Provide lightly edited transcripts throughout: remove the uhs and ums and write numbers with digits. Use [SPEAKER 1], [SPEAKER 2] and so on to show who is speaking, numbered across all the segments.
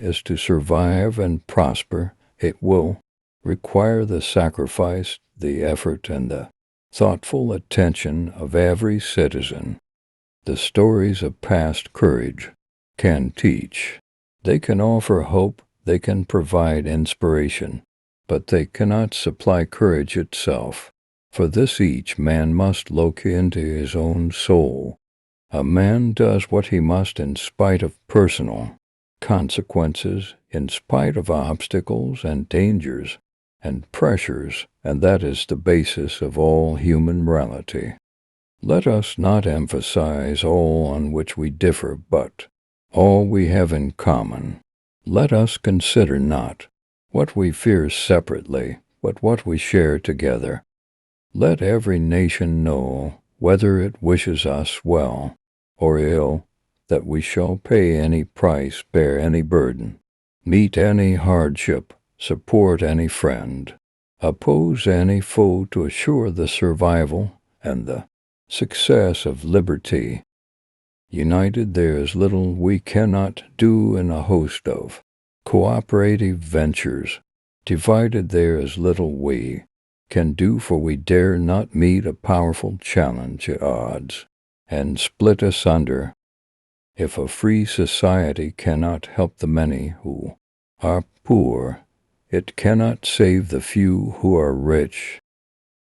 [SPEAKER 1] is to survive and prosper, it will require the sacrifice, the effort, and the thoughtful attention of every citizen. The stories of past courage can teach. They can offer hope, they can provide inspiration, but they cannot supply courage itself. For this each man must look into his own soul. A man does what he must in spite of personal consequences, in spite of obstacles and dangers and pressures, and that is the basis of all human morality. Let us not emphasize all on which we differ, but all we have in common. Let us consider not what we fear separately, but what we share together. Let every nation know, whether it wishes us well or ill, that we shall pay any price, bear any burden, meet any hardship, support any friend, oppose any foe to assure the survival and the success of liberty. United, there is little we cannot do in a host of cooperative ventures. Divided, there is little we can do, for we dare not meet a powerful challenge at odds, and split asunder. If a free society cannot help the many who are poor, it cannot save the few who are rich.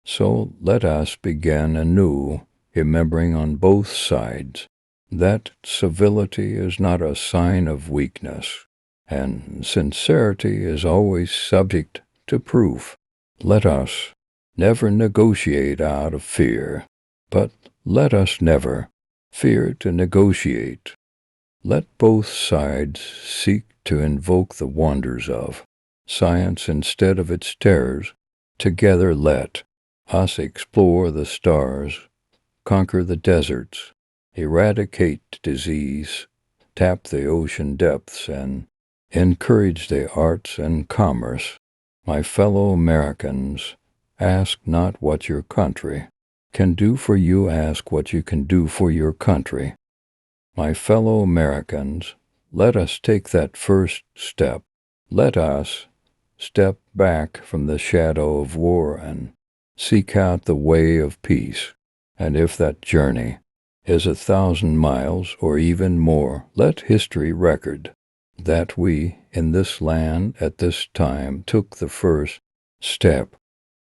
[SPEAKER 1] So let us begin anew, remembering on both sides that civility is not a sign of weakness, and sincerity is always subject to proof. Let us never negotiate out of fear, but let us never fear to negotiate. Let both sides seek to invoke the wonders of science instead of its terrors. Together let us explore the stars, conquer the deserts, eradicate disease, tap the ocean depths, and encourage the arts and commerce. My fellow Americans, ask not what your country can do for you, ask what you can do for your country. My fellow Americans, let us take that first step. Let us step back from the shadow of war and seek out the way of peace. And if that journey is 1,000 miles or even more, let history record that we in this land at this time took the first step.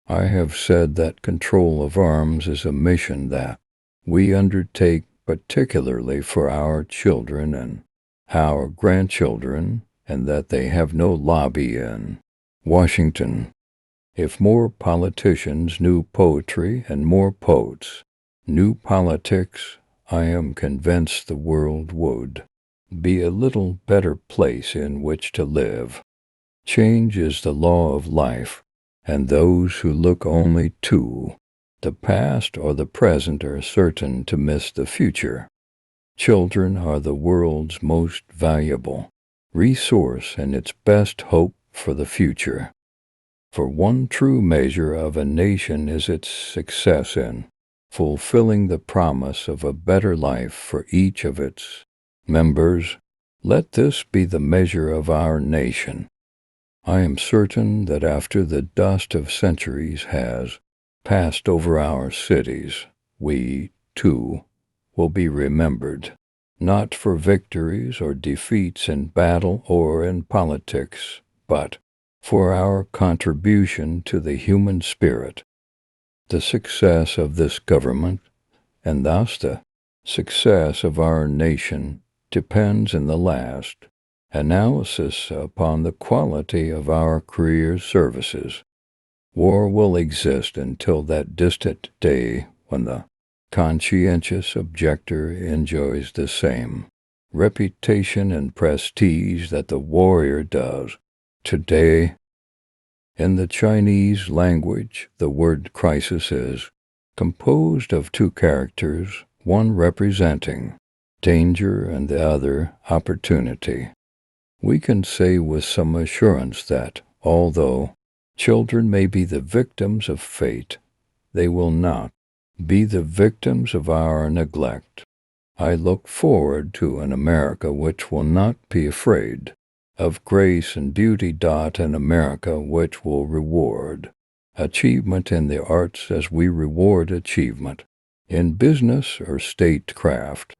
[SPEAKER 1] I have said that control of arms is a mission that we undertake particularly for our children and our grandchildren, and that they have no lobby in Washington. If more politicians knew poetry and more poets knew politics, I am convinced the world would be a little better place in which to live. Change is the law of life, and those who look only to the past or the present are certain to miss the future. Children are the world's most valuable resource and its best hope for the future. For one true measure of a nation is its success in fulfilling the promise of a better life for each of its members. Let this be the measure of our nation. I am certain that after the dust of centuries has passed over our cities, we, too, will be remembered, not for victories or defeats in battle or in politics, but for our contribution to the human spirit. The success of this government, and thus the success of our nation, depends in the last analysis upon the quality of our career services. War will exist until that distant day when the conscientious objector enjoys the same reputation and prestige that the warrior does today. In the Chinese language, the word crisis is composed of two characters, one representing danger and the other opportunity. We can say with some assurance that, although children may be the victims of fate, they will not be the victims of our neglect. I look forward to an America which will not be afraid of grace and beauty. In America, which will reward achievement in the arts as we reward achievement in business or statecraft.